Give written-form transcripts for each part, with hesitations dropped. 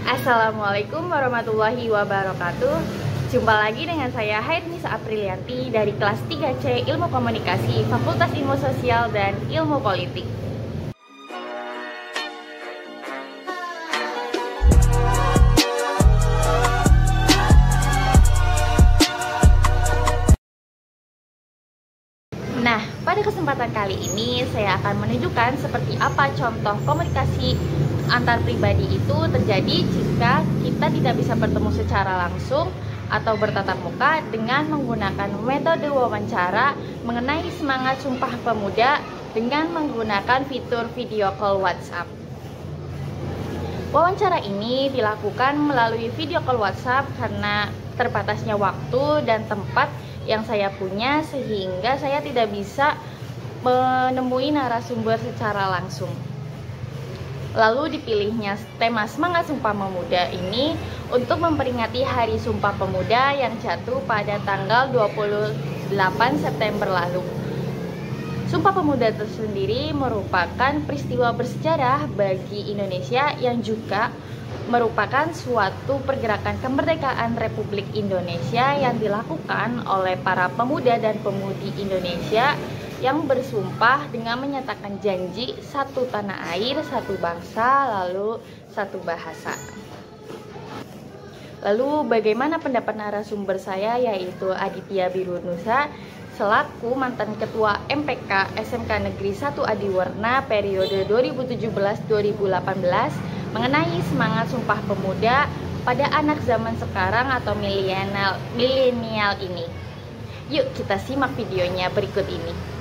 Assalamualaikum warahmatullahi wabarakatuh. Jumpa lagi dengan saya Hairnisa Aprilianti dari kelas 3C Ilmu Komunikasi Fakultas Ilmu Sosial dan Ilmu Politik. Nah, pada kesempatan kali ini saya akan menunjukkan seperti apa contoh komunikasi antar pribadi itu terjadi jika kita tidak bisa bertemu secara langsung atau bertatap muka dengan menggunakan metode wawancara mengenai semangat Sumpah Pemuda dengan menggunakan fitur video call WhatsApp. Wawancara ini dilakukan melalui video call WhatsApp karena terbatasnya waktu dan tempat yang saya punya sehingga saya tidak bisa menemui narasumber secara langsung. Lalu dipilihnya tema Semangat Sumpah Pemuda ini untuk memperingati Hari Sumpah Pemuda yang jatuh pada tanggal 28 September lalu. Sumpah Pemuda tersendiri merupakan peristiwa bersejarah bagi Indonesia yang juga merupakan suatu pergerakan kemerdekaan Republik Indonesia yang dilakukan oleh para pemuda dan pemudi Indonesia yang bersumpah dengan menyatakan janji satu tanah air, satu bangsa, lalu satu bahasa. Lalu bagaimana pendapat narasumber saya, yaitu Aditya Birunusa selaku mantan ketua MPK SMK Negeri 1 Adiwarna periode 2017-2018 mengenai semangat Sumpah Pemuda pada anak zaman sekarang atau milenial ini. Yuk kita simak videonya berikut ini.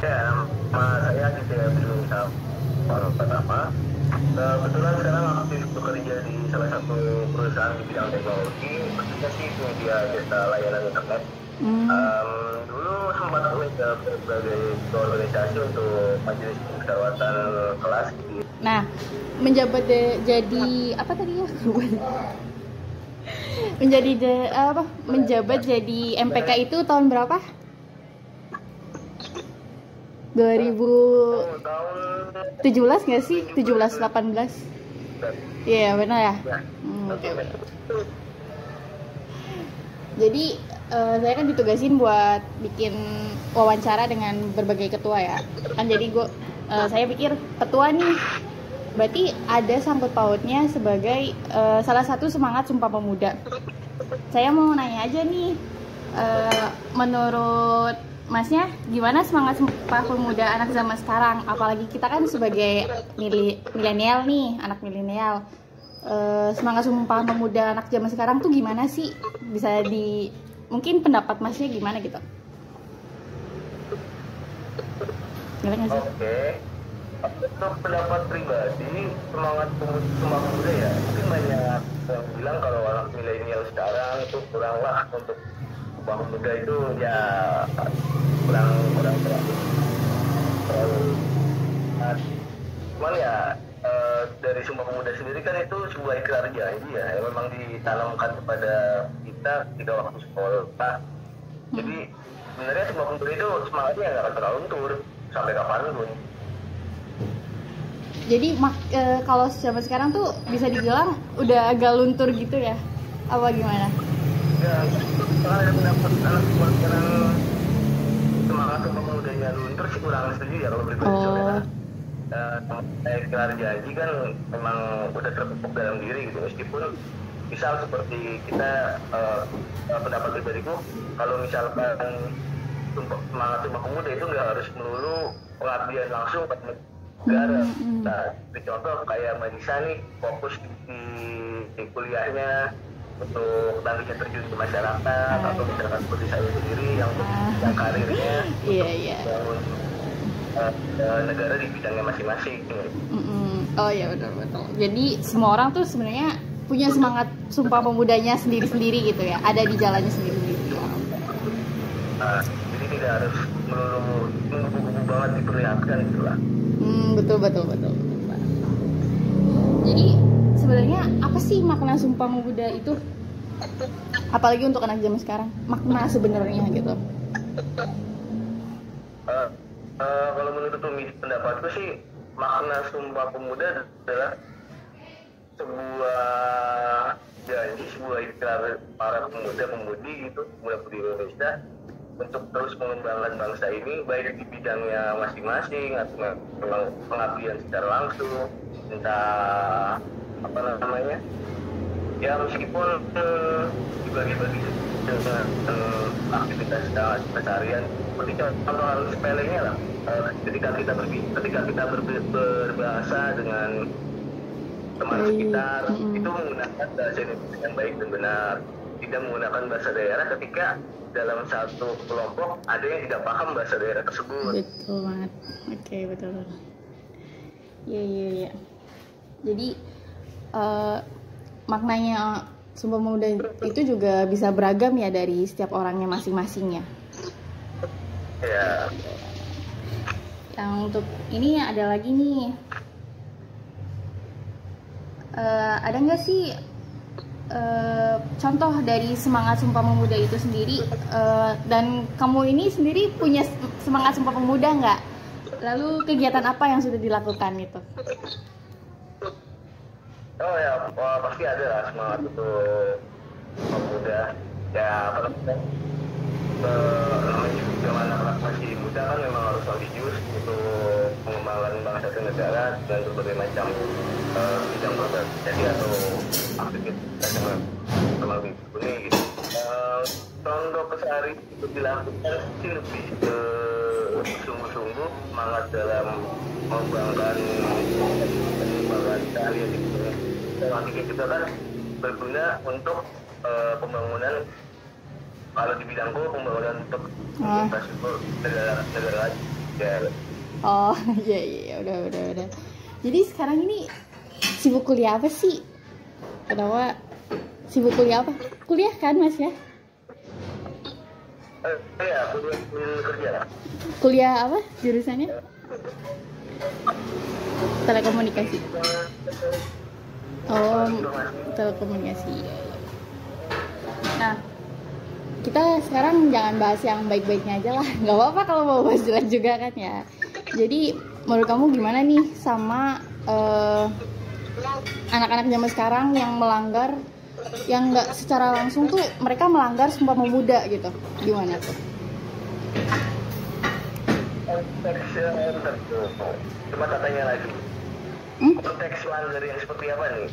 Ya, nama saya Aditya Birunusa pertama. Kebetulan sekarang aktif bekerja di salah satu perusahaan di bidang teknologi, khususnya sih media jasa layanan internet. Dulu sempat berbagai organisasi untuk majelis musyawaratan kelas. Nah, menjabat jadi apa tadi ya? Menjabat jadi MPK itu tahun berapa? 2017 nggak sih? 17 18. Iya, benar ya? Oke. Jadi saya kan ditugasin buat bikin wawancara dengan berbagai ketua ya. Kan jadi saya pikir ketua nih berarti ada sangkut pautnya sebagai salah satu semangat Sumpah Pemuda. Saya mau nanya aja nih, menurut Masnya gimana semangat Sumpah Pemuda anak zaman sekarang? Apalagi kita kan sebagai milenial nih, anak milenial. Semangat Sumpah Pemuda anak zaman sekarang tuh gimana sih? Bisa mungkin pendapat Masnya gimana gitu? Oke. Untuk pendapat pribadi, semangat Sumpah Pemuda ya, mungkin banyak yang bilang kalau anak milenial sekarang itu kurang lah untuk Sumpah Pemuda itu ya kurang terlalu. Cuman ya dari Sumpah Pemuda sendiri kan itu sebuah ikrar janji ya, yang memang ditanamkan kepada kita ketika waktu sekolah. Jadi sebenarnya Sumpah Pemuda itu semangatnya nggak akan pernah luntur sampai kapanpun. Jadi kalau zaman sekarang tuh bisa dibilang udah agak luntur gitu ya? Apa gimana? Ya, kalau ada pendapat anak sekarang semangat Sumpah Pemudanya luntur sih kurang setuju ya kalau berikut soalnya. Ikrar janji kan memang udah terpupuk dalam diri gitu, meskipun misal seperti kita pendapat pribadiku, kalau misalkan semangat Sumpah Pemuda itu nggak harus melulu pengabdian langsung pada negara. Nah, contoh kayak Mbak Nisa nih fokus di kuliahnya untuk nantinya terjun ke masyarakat, atau misalkan seperti saya sendiri yang karirnya untuk negara di bidangnya masing-masing. Oh iya, betul. Jadi semua orang tuh sebenarnya punya semangat Sumpah Pemudanya sendiri-sendiri gitu ya, ada di jalannya sendiri-sendiri. Jadi tidak harus melulu buku-buku banget diperlihatkan gitu lah. Betul. Jadi sebenarnya apa sih makna Sumpah Pemuda itu? Apalagi untuk anak zaman sekarang, makna sebenarnya gitu. Kalau menurut pendapatku sih, makna Sumpah Pemuda adalah sebuah para pemuda-pemudi gitu, pemuda-pemudi Indonesia untuk terus mengembangkan bangsa ini baik di bidangnya masing-masing atau memang pengabdian secara langsung, entah apa namanya ya meskipun dibagi-bagi dengan aktivitas keseharian seperti contoh hal sepelenya lah, ketika kita berbahasa dengan teman sekitar itu menggunakan bahasa Indonesia yang baik dan benar, tidak menggunakan bahasa daerah ketika dalam satu kelompok ada yang tidak paham bahasa daerah tersebut. Betul banget. Oke, betul. Iya. Jadi maknanya Sumpah Pemuda itu juga bisa beragam ya dari setiap orangnya masing-masing ya. Ya. Yang untuk ini ada lagi nih. Ada nggak sih contoh dari semangat Sumpah Pemuda itu sendiri, dan kamu ini sendiri punya semangat Sumpah Pemuda nggak? Lalu kegiatan apa yang sudah dilakukan itu? Oh ya, pasti ada lah semangat untuk pemuda. Ya apa namanya? Zaman anak masih muda kan memang harus ambisius untuk mengembangkan bangsa dan negara dan berbagai macam bidang profesi atau aktivitas yang memang ini gitu. Contoh kesehari itu dilakukan sih lebih sungguh-sungguh semangat dalam mengembangkan keahlian itu. Dan aktivitas kita kan berguna untuk pembangunan, kalau di bidangku pembangunan untuk infrastruktur negara ya. Oh iya udah. Jadi sekarang ini sibuk kuliah apa sih? Kenapa sibuk kuliah apa? Kuliah kan Mas ya? Iya, kuliah kerja. Kuliah apa jurusannya? Telekomunikasi. Oh, telekomunikasi. Nah, kita sekarang jangan bahas yang baik-baiknya aja lah. Nggak apa-apa kalau mau bahas jelek juga kan ya. Jadi menurut kamu gimana nih sama anak-anak zaman sekarang yang melanggar, yang nggak secara langsung tuh mereka melanggar Sumpah Pemuda gitu, gimana tuh? Coba tanya lagi. Konteks melanggar yang seperti apa nih?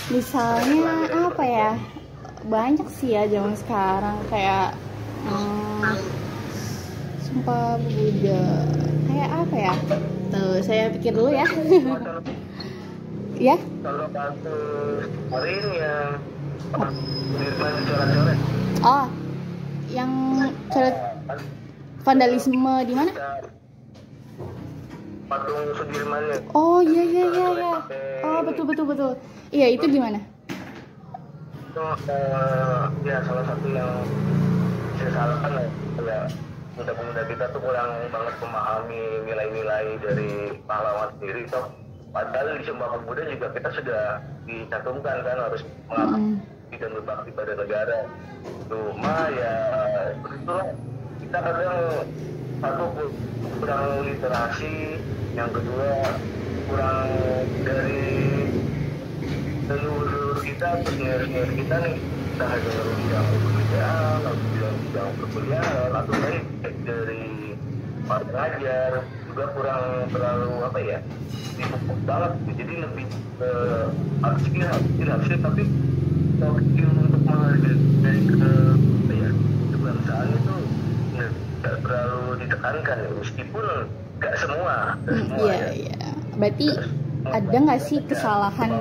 Misalnya apa ya? Banyak sih ya zaman sekarang kayak Sumpah Pemuda. Kayak apa ya? Tuh, saya pikir dulu ya. Ya? Kalau kasus kemarin yang Sudirman dicoret-coret. Oh, yang coret vandalisme di mana? Patung Sudirman. Oh iya. Oh betul. Iya, itu gimana? Itu ya salah satu yang saya salahkan ya. Pemuda-pemuda kita tuh kurang banget memahami nilai-nilai dari pahlawan sendiri toh. Padahal di Sumpah Pemuda juga kita sudah dicantumkan kan harus mengabdi dan berbakti pada negara. Cuma ya seperti itulah, kita kadang satu kurang literasi, yang kedua kurang dari leluhur kita atau senior kita nih, kita hanya bidang pekerjaan atau bidang perkuliahan atau baik dari para pengajar juga kurang terlalu apa ya, sibuk banget, jadi lebih skill tapi skill untuk menghargai kebangsaan itu nggak terlalu ditekankan meskipun nggak semua. Iya. Berarti ada nggak sih kesalahan?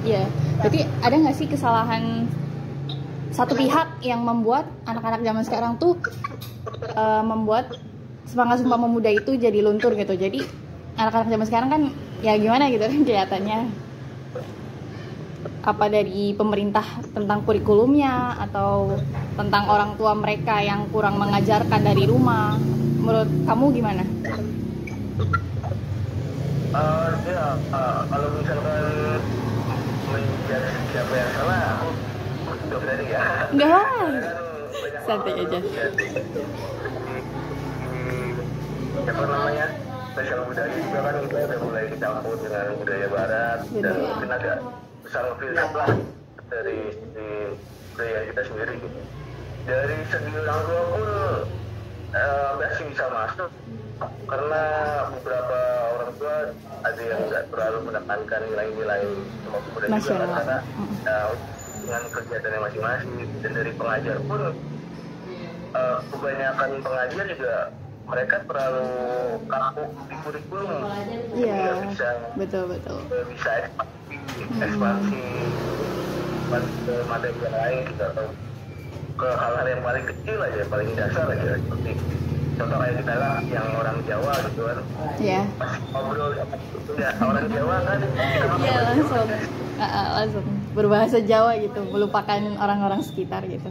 Ya, berarti ada nggak sih kesalahan satu pihak yang membuat anak-anak zaman sekarang tuh membuat semangat Sumpah Pemuda itu jadi luntur gitu. Jadi anak-anak zaman sekarang kan ya gimana gitu kan kelihatannya, apa dari pemerintah tentang kurikulumnya atau tentang orang tua mereka yang kurang mengajarkan dari rumah. Menurut kamu gimana? Kalau misalkan menjadi siapa yang salah, aku nggak berani ya. Enggak, santai aja. Siapa namanya, spesial budaya juga kan kita udah mulai dicampur dengan budaya barat. Dan mungkin agak besar filsafat lah dari budaya kita sendiri gitu. Dari segi orang tua pun masih bisa masuk, karena beberapa orang tua ada yang nggak terlalu menekankan nilai-nilai kemudian juga karena dengan kegiatannya masing-masing. Dan dari pengajar pun kebanyakan pengajar juga mereka terlalu kaku di kurikulum. Iya, bisa betul bisa ekspansi ke materi yang lain gitu, atau ke hal-hal yang paling kecil aja, paling dasar aja, seperti contoh kayak kita lah yang orang Jawa gitu kan. Iya. Pas ngobrol ya orang Jawa kan Iya, langsung berbahasa Jawa gitu, melupakan orang-orang sekitar gitu.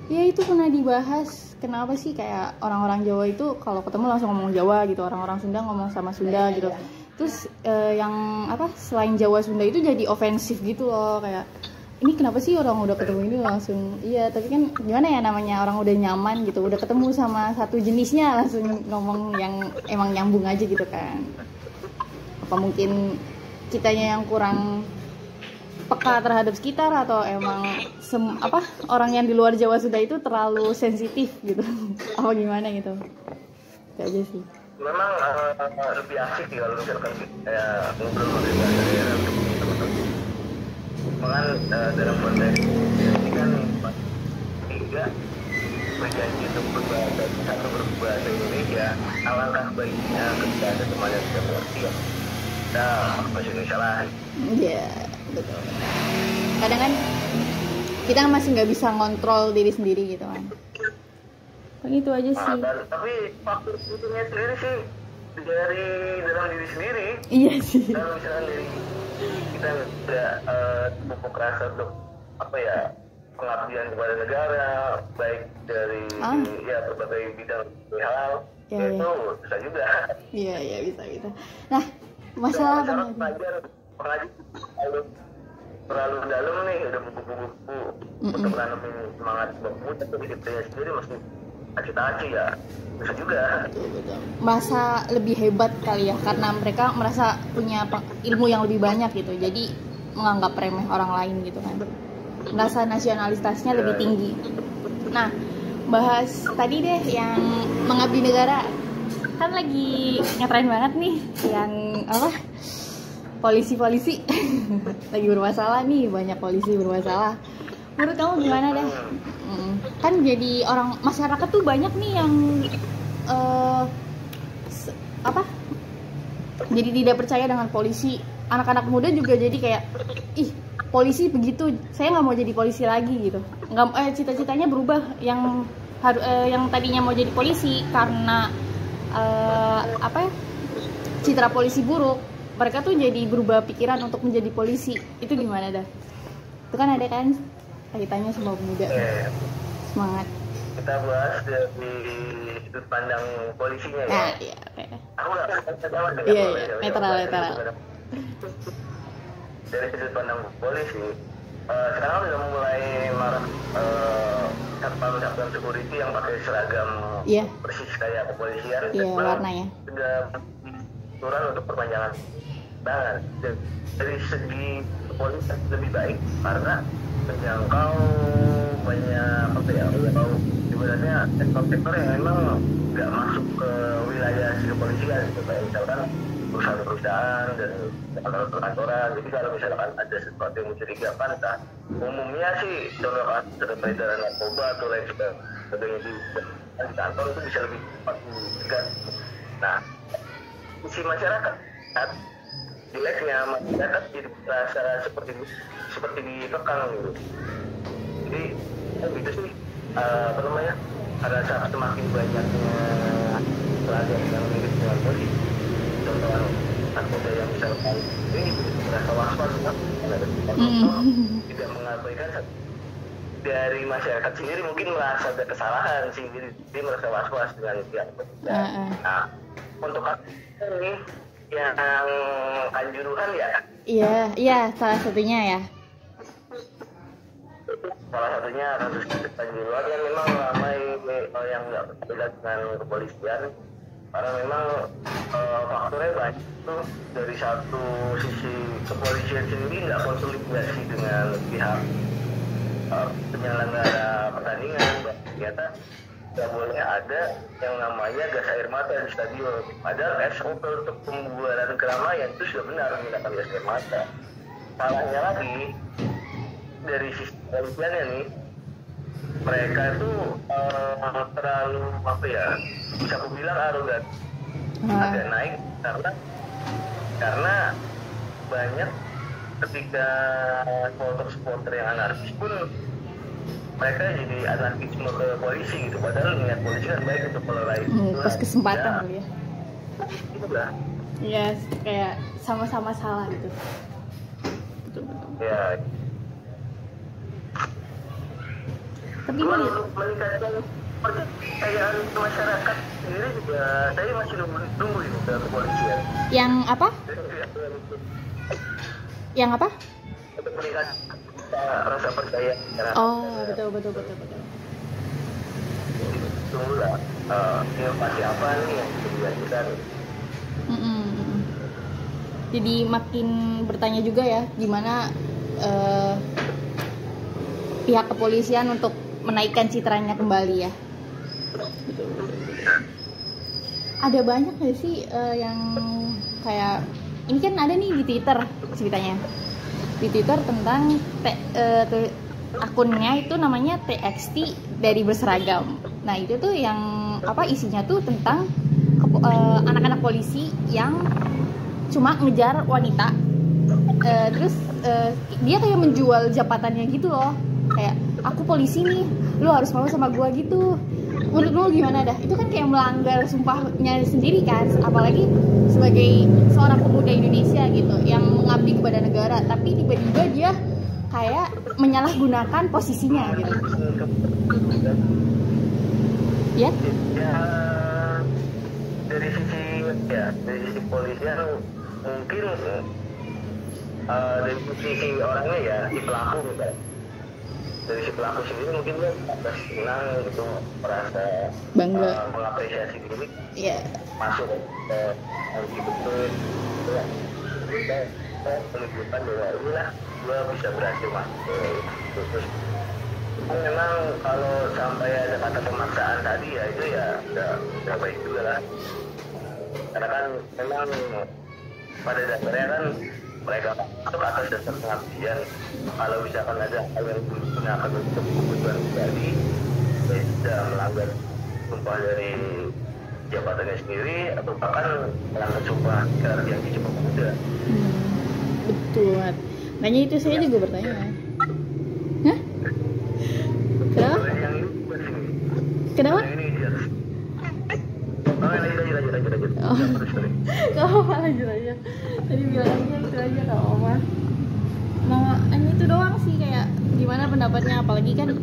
Ya itu pernah dibahas, kenapa sih kayak orang-orang Jawa itu kalau ketemu langsung ngomong Jawa gitu, orang-orang Sunda ngomong sama Sunda gitu. Terus yang apa selain Jawa Sunda itu jadi ofensif gitu loh, kayak ini kenapa sih orang udah ketemu ini langsung, iya tapi kan gimana ya, namanya orang udah nyaman gitu, udah ketemu sama satu jenisnya langsung ngomong yang emang nyambung aja gitu kan. Apa mungkin kitanya yang kurang peka terhadap sekitar, atau emang orang yang di luar Jawa Sunda itu terlalu sensitif gitu apa gimana gitu. Itu aja sih. Memang lebih asik sih kalau misalkan kayak ngobrol dari daerah teman-teman. Bahkan dalam konteks ini kan tiga berjanji untuk berbahasa satu berbahasa Indonesia, alangkah baiknya ketika ada teman yang tidak mengerti ya kita bahasa Indonesia lah. Iya, betul. Kadang kan kita masih nggak bisa ngontrol diri sendiri gitu kan. Itu aja sih. Tapi faktor pentingnya sendiri sih dari dalam diri sendiri. Iya sih. Kalau misalnya dari kita tidak pupuk rasa untuk pengabdian kepada negara, baik dari ya berbagai bidang hal, ya, itu bisa juga. Iya bisa. Nah, masalah pengajar terlalu dalam nih, udah buku-buku untuk menanamin semangat muda, tapi kita sendiri mesti aci-aci ya, bisa juga. Betul. Merasa lebih hebat kali ya, karena mereka merasa punya ilmu yang lebih banyak gitu, jadi menganggap remeh orang lain gitu kan, merasa nasionalitasnya lebih tinggi. Nah, bahas tadi deh yang mengabdi negara, kan lagi ngetren banget nih yang polisi lagi bermasalah nih, banyak polisi bermasalah. Menurut kamu gimana deh? Kan jadi orang masyarakat tuh banyak nih yang jadi tidak percaya dengan polisi. Anak-anak muda juga jadi kayak, ih polisi begitu, saya nggak mau jadi polisi lagi gitu. Cita-citanya berubah, yang tadinya mau jadi polisi karena citra polisi buruk, mereka tuh jadi berubah pikiran untuk menjadi polisi. Itu gimana dah? Itu kan ada kan kaitannya sama pemuda. Semangat. Kita bahas dari sudut pandang polisinya ya. Iya. Aku nggak tahu. Iya, netral. Dari sudut pandang polisi, sekarang udah mulai marak satpam security yang pakai seragam persis kayak kepolisian. Iya, warnanya. Sudah aturan untuk perpanjangan tangan. Dari segi kepolisian lebih baik karena menjangkau banyak menjangkau ibaratnya sektor-sektor yang memang nggak masuk ke wilayah kepolisian gitu, kayak misalkan perusahaan-perusahaan dan kantor-kantoran. Jadi kalau misalkan ada sesuatu yang mencurigakan, umumnya sih contoh peredaran narkoba atau lain sebagainya di kantor itu bisa lebih cepat dicegah. Nah, isi masyarakat jeleknya masyarakat jadi merasa seperti dikekang gitu. Jadi gitu sih ada saat semakin banyaknya pelajar yang mirip dengan polisi, contoh anak muda yang misalkan ini merasa was-was tidak mengabaikan dari masyarakat sendiri, mungkin merasa ada kesalahan sih, jadi dia merasa was-was dengan pihak. Nah, untuk ini yang Kanjuruhan ya? Iya, salah satunya ya. Salah satunya kasus Kanjuruhan yang memang ramai yang nggak berbeda dengan kepolisian. karena memang faktornya banyak tuh. Dari satu sisi kepolisian sendiri nggak konsolidasi dengan pihak penyelenggara pertandingan, ternyata nggak boleh ada yang namanya gas air mata di stadion. Padahal SOP untuk pembubaran keramaian itu sudah benar menggunakan gas air mata. Salahnya lagi dari sisi kepolisiannya nih, mereka itu terlalu apa ya, bisa aku bilang arogan, agak naik karena banyak ketika supporter yang anarkis pun mereka jadi anarkisme ke polisi gitu, padahal niat polisi kan baik untuk melerai pas kesempatan tuh ya itu lah ya, kayak sama-sama salah gitu. Betul. Ya, Tapi untuk meningkatkan kepercayaan masyarakat sendiri juga saya masih nunggu itu ke kepolisian. Yang apa? Yang apa? Untuk meningkatkan rasa percaya. Oh, betul. Tunggulah inovasi apa nih yang bisa dilakukan. Jadi makin bertanya juga ya, gimana pihak kepolisian untuk menaikkan citranya kembali ya. Betul. Ada banyak nggak sih yang kayak ini kan ada nih di Twitter ceritanya. Di Twitter tentang akunnya itu namanya TXT dari berseragam. Nah itu tuh yang apa isinya tuh tentang anak-anak polisi yang cuma ngejar wanita. Terus dia kayak menjual jabatannya gitu loh. Kayak aku polisi nih, lu harus mau sama gua gitu. Menurut lu gimana dah? Itu kan kayak melanggar sumpahnya sendiri kan, apalagi sebagai seorang pemuda Indonesia gitu yang mengabdi kepada negara, tapi tiba-tiba dia kayak menyalahgunakan posisinya gitu. Ya? Dari sisi polisian mungkin dari sisi orangnya ya, si pelaku gitu. Dari si pelaku sendiri mungkin dia agak senang gitu, merasa bangga, mengapresiasi diri, masuk ke LG betul gitu ya. Kita menunjukkan bahwa inilah gue bisa berhasil masuk terus. Memang kalau sampai ada kata pemaksaan tadi ya itu ya udah baik juga lah, karena kan memang pada dasarnya kan mereka masuk atas dasar pengabdian. Kalau misalkan ada hal yang digunakan untuk kebutuhan pribadi, ya sudah melanggar sumpah dari jabatannya sendiri atau bahkan melanggar sumpah yang Sumpah Pemuda. Betul. Makanya itu saya juga bertanya. Hah? Kenapa? Kenapa? Lanjut. Gak apa-apa, lanjut aja. Tadi bilang aja itu aja gak apa-apa. Nah, ini itu doang sih, kayak gimana pendapatnya, apalagi kan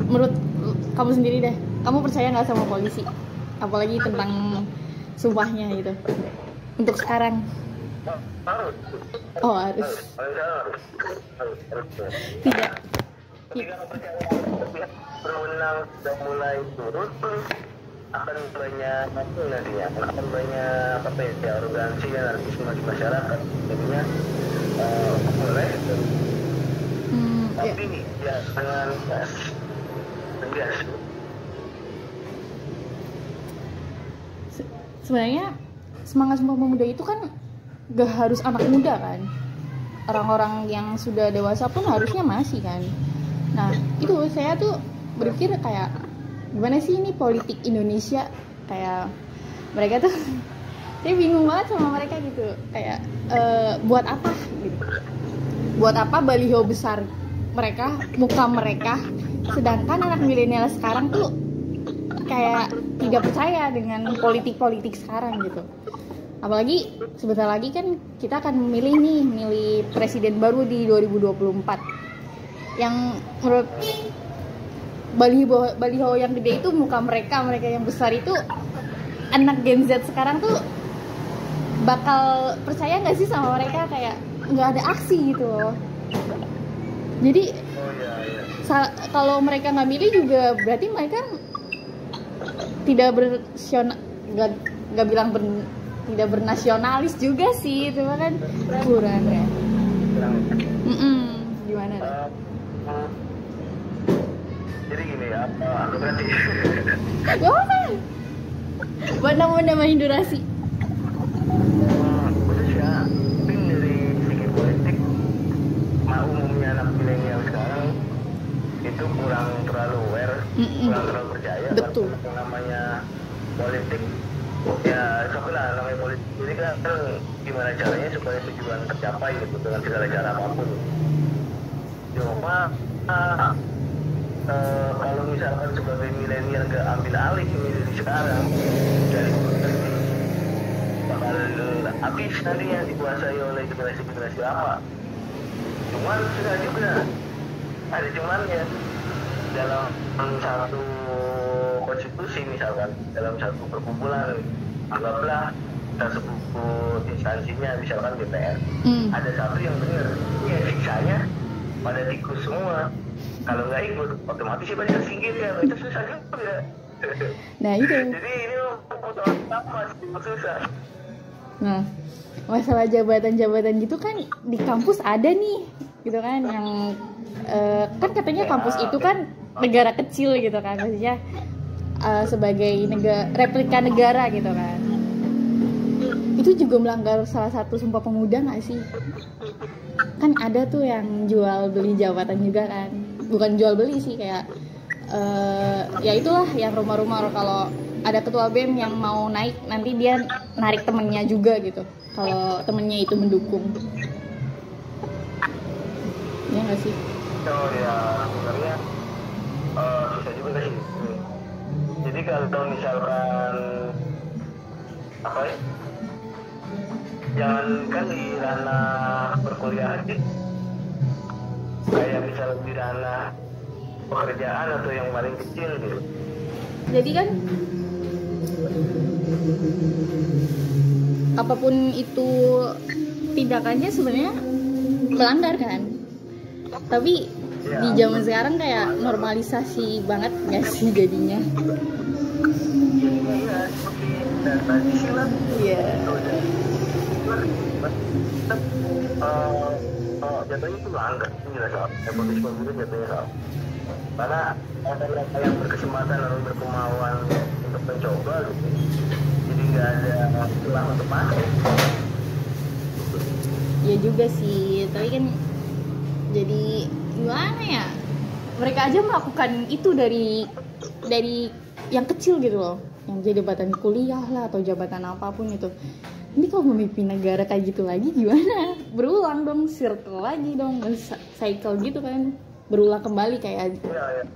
menurut kamu sendiri deh, kamu percaya nggak sama polisi, apalagi tentang sumpahnya gitu untuk sekarang? Harus. Tidak. Berwenang sudah mulai turun, akan banyak nantinya, akan banyak arogansi dan anarkisme di masyarakat. Jadinya boleh tapi ya dengan tegas. Sebenarnya semangat Sumpah Pemuda itu kan gak harus anak muda kan, orang-orang yang sudah dewasa pun harusnya masih kan. Nah itu saya tuh berpikir kayak gimana sih ini politik Indonesia, kayak mereka tuh saya bingung banget sama mereka gitu, kayak buat apa gitu, buat apa baliho besar mereka, muka mereka, sedangkan anak milenial sekarang tuh kayak tidak percaya dengan politik sekarang gitu. Apalagi sebentar lagi kan kita akan milih presiden baru di 2024 yang menurut baliho yang gede itu muka mereka yang besar itu, anak Gen Z sekarang tuh bakal percaya nggak sih sama mereka, kayak nggak ada aksi gitu loh. Jadi kalau mereka nggak milih juga berarti mereka nggak bilang tidak bernasionalis juga sih, cuma kan kurang ya. Gimana tuh? Jadi gini ya, aku berarti buat nama-namain durasi. khususnya mungkin dari segi politik, umumnya anak milenial sekarang itu kurang terlalu aware, kurang terlalu percaya. Betul. Yang namanya politik, ya sebenarnya namanya politik ini kan gimana caranya supaya tujuan tercapai gitu dengan segala cara apapun. Cuma kalau misalkan sebagai milenial nggak ambil alih ini dari sekarang, dari bakal habis nantinya dikuasai oleh generasi apa. Cuman sudah juga ada cumannya dalam satu konstitusi, misalkan dalam satu perkumpulan, anggaplah kita sebut instansinya misalkan DPR, ada satu yang benar, ya sisanya pada tikus semua. Kalau nggak ikut, otomatis ya banyak singgir ya, itu susah juga. Nah itu. Jadi ini persoalan apa sih, susah. Nah, masalah jabatan-jabatan gitu kan di kampus ada nih, gitu kan, yang kan katanya kampus itu kan negara kecil gitu kan, maksudnya sebagai replika negara gitu kan. Itu juga melanggar salah satu Sumpah Pemuda nggak sih? Kan ada tuh yang jual beli jabatan juga kan, bukan jual beli sih, kayak ya itulah yang rumah-rumah kalau ada ketua BEM yang mau naik, nanti dia narik temennya juga gitu kalau temennya itu mendukung. Ya nggak sih? Oh ya, sebenarnya bisa juga sih. Jadi kalau misalkan apa ya, jangankan di ranah perkuliahan sih, kayak misalnya di ranah pekerjaan atau yang paling kecil gitu. Jadi kan apapun itu tindakannya sebenarnya melanggar kan, tapi ya, di zaman sekarang kayak normalisasi banget nggak sih jadinya? Iya, seperti tradisi lah. Iya. Jatuhnya itu melanggar, itu jelas soal nepotisme itu jatuhnya soal. Karena ada mereka yang berkesempatan atau berkemauan untuk mencoba gitu, jadi nggak ada celah untuk masuk. Ya juga sih, tapi kan jadi gimana ya, mereka aja melakukan itu dari yang kecil gitu loh, yang jadi jabatan kuliah lah atau jabatan apapun itu. Ini kalau memimpin negara kayak gitu lagi gimana? Berulang dong, circle lagi dong, cycle gitu kan, berulang kembali kayak. Ya.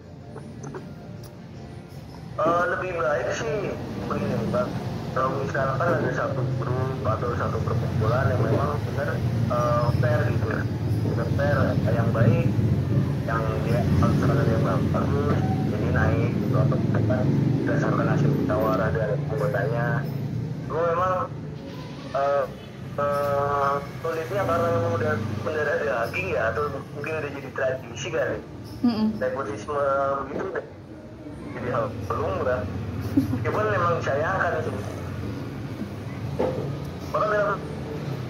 Lebih baik sih begini Pak, kalau misalkan ada satu grup atau satu perkumpulan yang memang benar fair gitu ya, benar fair, yang baik, yang dia maksudnya yang bagus, jadi naik gitu, atau misalkan berdasarkan hasil musyawarah dari anggotanya. Gue memang sulitnya karena memang udah mendarah daging ya, atau mungkin udah jadi tradisi kali. Nepotisme begitu udah jadi hal lumrah. Cuman memang disayangkan sih. Bahkan dalam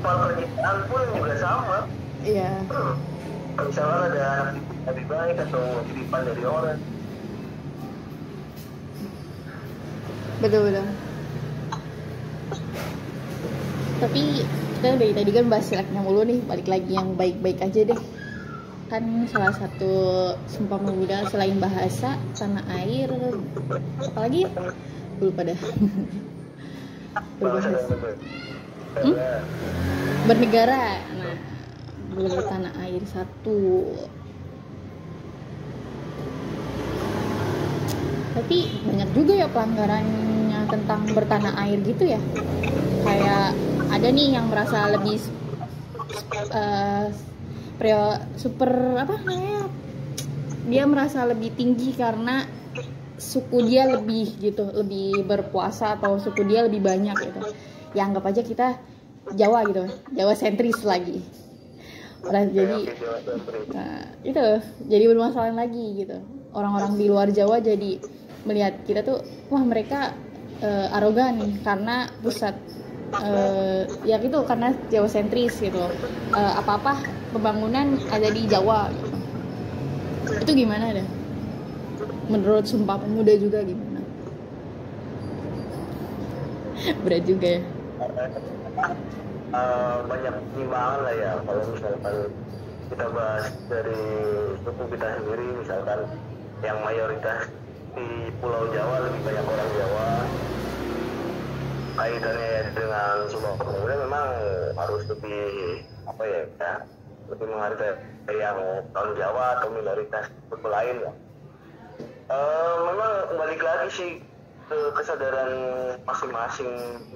pekerjaan pun juga sama. Iya. Misalnya ada anak lebih baik atau titipan dari orang. Betul. Tapi kita dari tadi kan bahas jeleknya mulu nih, balik lagi yang baik-baik aja deh. Kan salah satu Sumpah Pemuda selain bahasa, tanah air, apalagi lupa dah. Bernegara, nah belum tanah air satu. Tapi banyak juga ya pelanggarannya tentang bertanah air gitu ya. Kayak ada nih yang merasa lebih super apa namanya, dia merasa lebih tinggi karena suku dia lebih gitu, lebih berpuasa atau suku dia lebih banyak gitu. Ya anggap aja kita Jawa gitu, Jawa sentris lagi. Jadi nah, itu jadi bermasalah lagi gitu. Orang-orang di luar Jawa jadi melihat kita tuh, wah mereka arogan karena pusat ya gitu, karena Jawa sentris gitu. Apa-apa pembangunan ada di Jawa gitu. Itu gimana deh? Menurut Sumpah Pemuda juga gimana? Berat juga ya. Banyak timbangan lah ya kalau misalkan kita bahas dari suku kita sendiri, misalkan yang mayoritas di Pulau Jawa lebih banyak orang Jawa. Kaitannya dengan Sumpah Pemuda memang harus lebih apa ya, lebih menghargai yang non Jawa atau minoritas suku lain ya. Memang balik lagi sih ke kesadaran masing-masing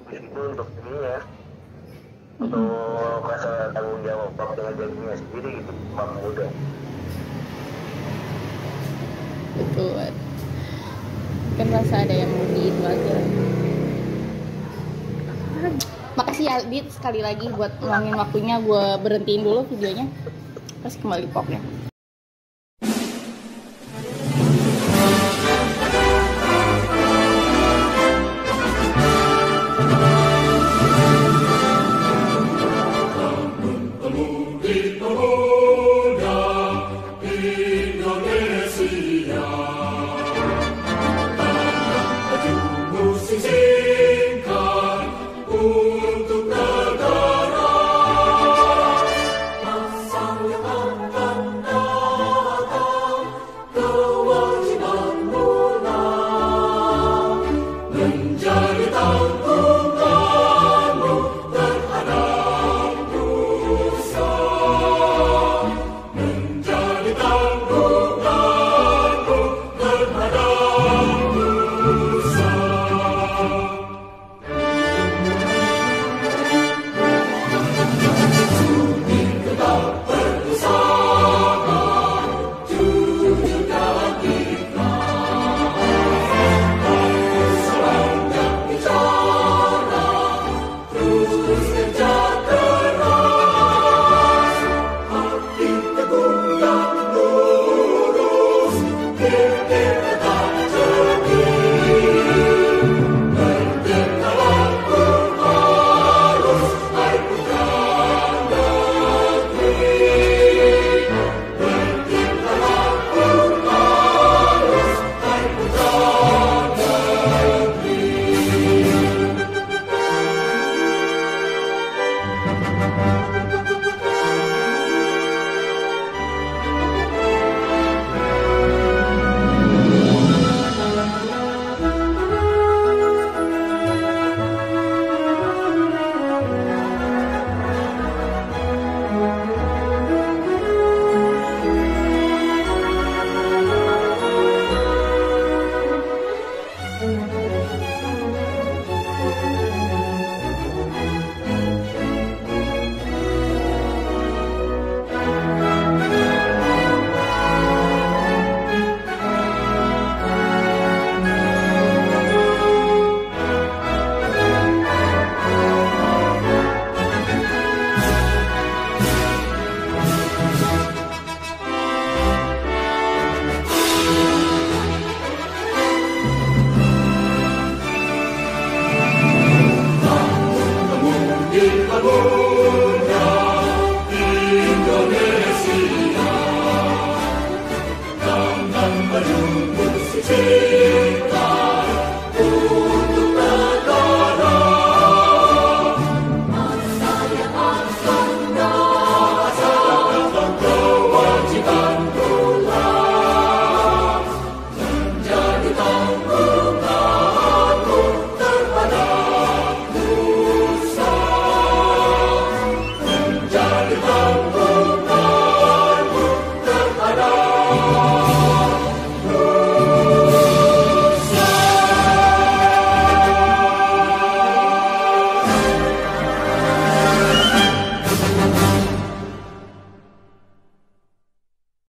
di situ untuk ininya, untuk rasa tanggung jawab dengan janjinya sendiri gitu, Sumpah Pemuda. Betul. Kan rasa ada yang mau itu aja. Makasih ya Dit sekali lagi buat luangin waktunya. Gue berhentiin dulu videonya, terus kembali popnya.